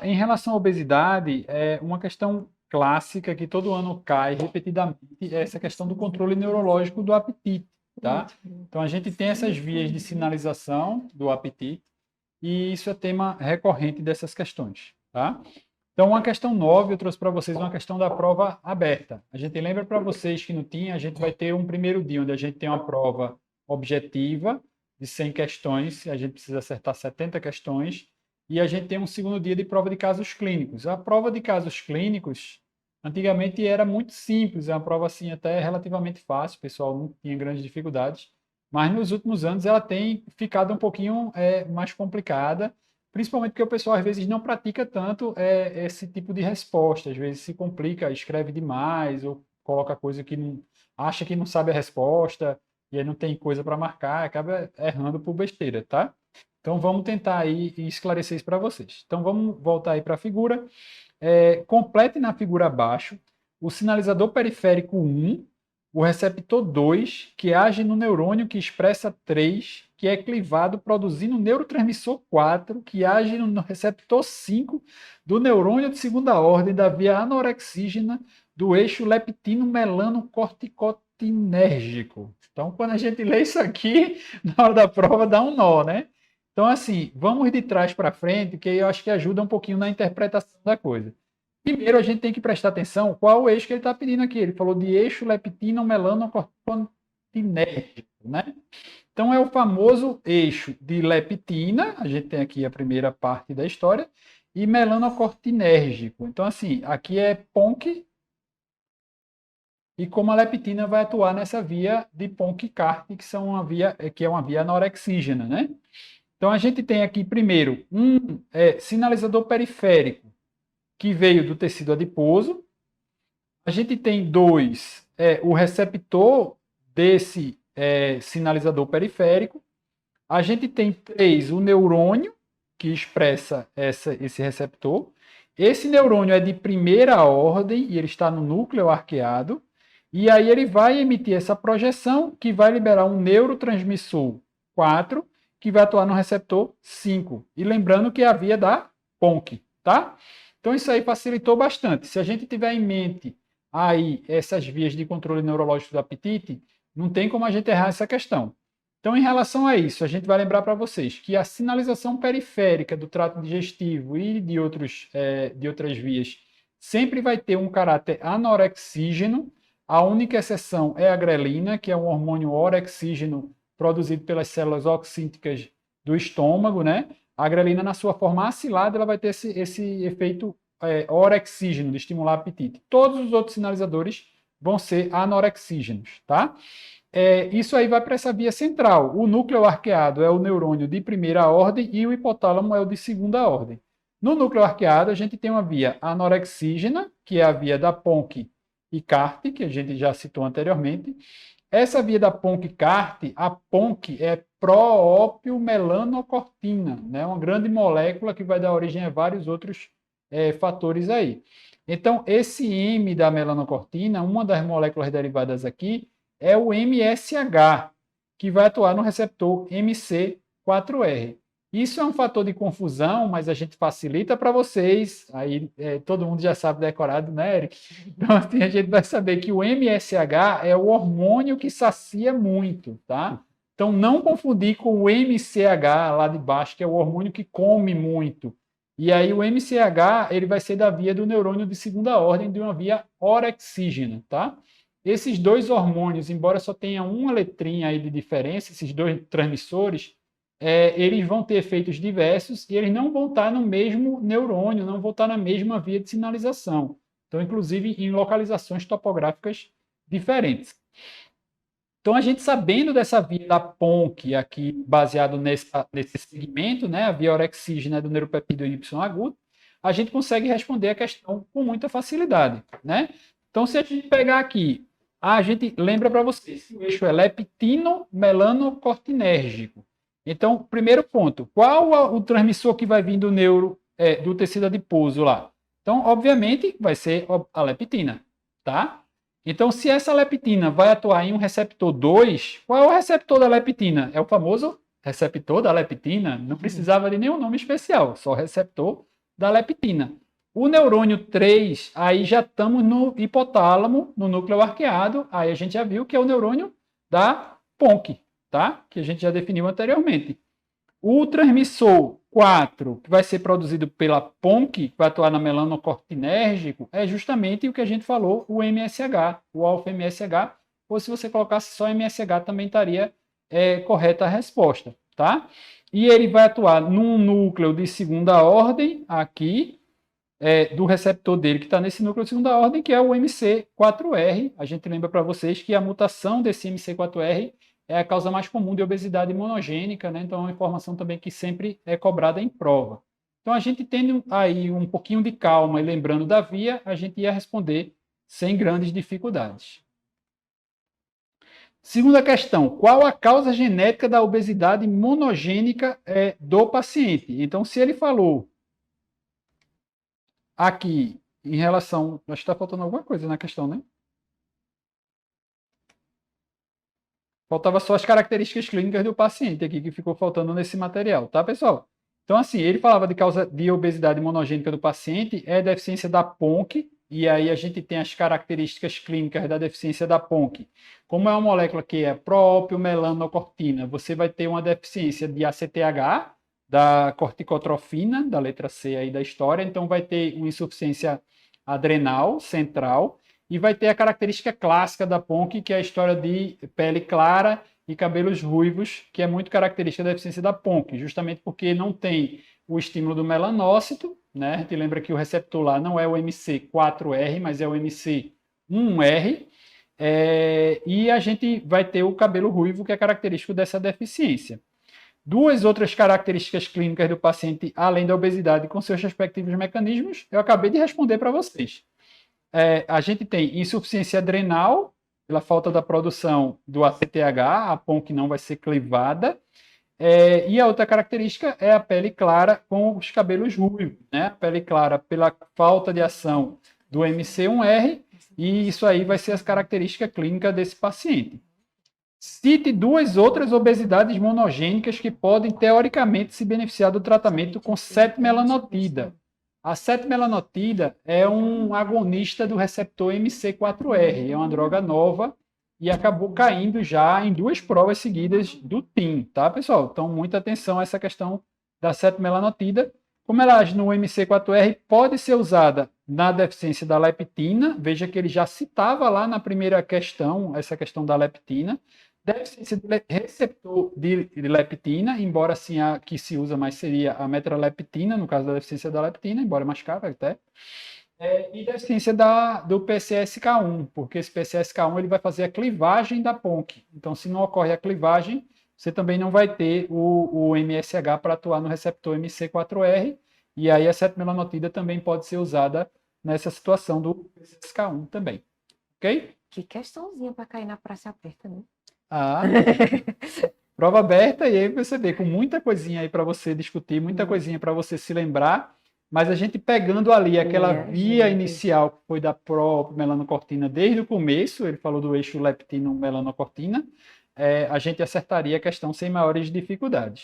Em relação à obesidade, é uma questão clássica que todo ano cai repetidamente, é essa questão do controle neurológico do apetite, tá? Então, a gente tem essas vias de sinalização do apetite e isso é tema recorrente dessas questões, tá? Então, uma questão 9 eu trouxe para vocês uma questão da prova aberta. A gente lembra para vocês que não tinha, a gente vai ter um primeiro dia onde a gente tem uma prova objetiva de 100 questões, a gente precisa acertar 70 questões, e a gente tem um segundo dia de prova de casos clínicos. A prova de casos clínicos, antigamente era muito simples, é uma prova assim até relativamente fácil, o pessoal não tinha grandes dificuldades, mas nos últimos anos ela tem ficado um pouquinho mais complicada, principalmente porque o pessoal às vezes não pratica tanto esse tipo de resposta, às vezes se complica, escreve demais ou coloca coisa que não acha que não sabe a resposta e aí não tem coisa para marcar, acaba errando por besteira, tá? Então vamos tentar aí esclarecer isso para vocês. Então vamos voltar aí para a figura. Complete na figura abaixo o sinalizador periférico 1, o receptor 2, que age no neurônio que expressa 3, que é clivado produzindo neurotransmissor 4, que age no receptor 5 do neurônio de segunda ordem da via anorexígena do eixo leptino-melanocorticotinérgico. Então, quando a gente lê isso aqui, na hora da prova dá um nó, né? Então, assim, vamos de trás para frente, que eu acho que ajuda um pouquinho na interpretação da coisa. Primeiro, a gente tem que prestar atenção qual o eixo que ele está pedindo aqui. Ele falou de eixo leptino-melanocorticotinérgico, né? Então, é o famoso eixo de leptina, a gente tem aqui a primeira parte da história, e melanocortinérgico. Então, assim, aqui é PONC, e como a leptina vai atuar nessa via de PONC-CART, que é uma via anorexígena, né? Então, a gente tem aqui, primeiro, um sinalizador periférico, que veio do tecido adiposo. A gente tem dois, o receptor desse sinalizador periférico. A gente tem três, o neurônio, que expressa esse receptor. Esse neurônio é de primeira ordem e ele está no núcleo arqueado. E aí ele vai emitir essa projeção que vai liberar um neurotransmissor 4, que vai atuar no receptor 5. E lembrando que é a via da PONC, tá? Então isso aí facilitou bastante. Se a gente tiver em mente aí essas vias de controle neurológico do apetite, não tem como a gente errar essa questão. Então, em relação a isso, a gente vai lembrar para vocês que a sinalização periférica do trato digestivo e de outras vias sempre vai ter um caráter anorexígeno. A única exceção é a grelina, que é um hormônio orexígeno produzido pelas células oxínticas do estômago, né? A grelina, na sua forma acilada, ela vai ter esse efeito orexígeno, de estimular o apetite. Todos os outros sinalizadores vão ser anorexígenos, tá? Isso aí vai para essa via central. O núcleo arqueado é o neurônio de primeira ordem e o hipotálamo é o de segunda ordem. No núcleo arqueado, a gente tem uma via anorexígena, que é a via da PONC e CART, que a gente já citou anteriormente. Essa via da PONC e CART, a PONC é proópio-melanocortina, né? Uma grande molécula que vai dar origem a vários outros fatores aí. Então, esse M da melanocortina, uma das moléculas derivadas aqui, é o MSH, que vai atuar no receptor MC4R. Isso é um fator de confusão, mas a gente facilita para vocês. Aí todo mundo já sabe decorado, né, Eric? Então, assim, a gente vai saber que o MSH é o hormônio que sacia muito, tá? Então, não confundir com o MCH lá de baixo, que é o hormônio que come muito. E aí, o MCH ele vai ser da via do neurônio de segunda ordem, de uma via orexígena, tá? Esses dois hormônios, embora só tenha uma letrinha aí de diferença, esses dois transmissores, eles vão ter efeitos diversos e eles não vão estar no mesmo neurônio, não vão estar na mesma via de sinalização. Então, inclusive, em localizações topográficas diferentes. Então, a gente sabendo dessa via da PONC aqui, baseado nesse segmento, né, a via orexígena do neuropeptídeo Y agudo, a gente consegue responder a questão com muita facilidade, né? Então, se a gente pegar aqui, a gente lembra para vocês que o eixo é leptino-melanocortinérgico. Então, primeiro ponto, qual o transmissor que vai vir do do tecido adiposo lá? Então, obviamente, vai ser a leptina, tá? Então, se essa leptina vai atuar em um receptor 2, qual é o receptor da leptina? É o famoso receptor da leptina. Não precisava de nenhum nome especial, só receptor da leptina. O neurônio 3, aí já estamos no hipotálamo, no núcleo arqueado, aí a gente já viu que é o neurônio da PONC, tá? Que a gente já definiu anteriormente. O transmissor 4, que vai ser produzido pela PONC, que vai atuar na melanocortinérgico, é justamente o que a gente falou, o MSH, o alfa-MSH, ou se você colocasse só MSH, também estaria correta a resposta, tá? E ele vai atuar num núcleo de segunda ordem, aqui, do receptor dele, que está nesse núcleo de segunda ordem, que é o MC4R. A gente lembra para vocês que a mutação desse MC4R é a causa mais comum de obesidade monogênica, né? Então é uma informação também que sempre é cobrada em prova. Então a gente tendo aí um pouquinho de calma e lembrando da via, a gente ia responder sem grandes dificuldades. Segunda questão, qual a causa genética da obesidade monogênica do paciente? Então, se ele falou aqui, em relação... Acho que está faltando alguma coisa na questão, né? Faltava só as características clínicas do paciente aqui, que ficou faltando nesse material, tá, pessoal? Então, assim, ele falava de causa de obesidade monogênica do paciente, é deficiência da PONC, e aí a gente tem as características clínicas da deficiência da PONC. Como é uma molécula que é próprio melanocortina, você vai ter uma deficiência de ACTH, da corticotrofina, da letra C aí da história, então vai ter uma insuficiência adrenal central, e vai ter a característica clássica da PONC, que é a história de pele clara e cabelos ruivos, que é muito característica da deficiência da PONC, justamente porque não tem o estímulo do melanócito, né? A gente lembra que o receptor lá não é o MC4R, mas é o MC1R, e a gente vai ter o cabelo ruivo, que é característico dessa deficiência. Duas outras características clínicas do paciente, além da obesidade, com seus respectivos mecanismos, eu acabei de responder para vocês. A gente tem insuficiência adrenal, pela falta da produção do ACTH, a PONC não vai ser clivada, e a outra característica é a pele clara com os cabelos ruivos, né? A pele clara pela falta de ação do MC1R, e isso aí vai ser as características clínicas desse paciente. Cite duas outras obesidades monogênicas que podem, teoricamente, se beneficiar do tratamento com 7-melanotida. A 7-melanotida é um agonista do receptor MC4R, é uma droga nova e acabou caindo já em duas provas seguidas do TIM, tá, pessoal? Então, muita atenção a essa questão da 7-melanotida. Como ela age no MC4R, pode ser usada na deficiência da leptina. Veja que ele já citava lá na primeira questão, essa questão da leptina. Deficiência de receptor de leptina, embora assim a que se usa mais seria a metraleptina, no caso da deficiência da leptina, embora mais cara até. E deficiência do PCSK1, porque esse PCSK1 ele vai fazer a clivagem da PONC. Então, se não ocorre a clivagem, você também não vai ter o MSH para atuar no receptor MC4R, e aí a 7-melanotida também pode ser usada nessa situação do PCSK1 também. Ok? Que questãozinha para cair na praça aperta, né? Prova aberta, e aí você vê com muita coisinha aí para você discutir, muita coisinha para você se lembrar, mas a gente pegando ali aquela via inicial que foi da própria melanocortina desde o começo, ele falou do eixo leptino-melanocortina, a gente acertaria a questão sem maiores dificuldades.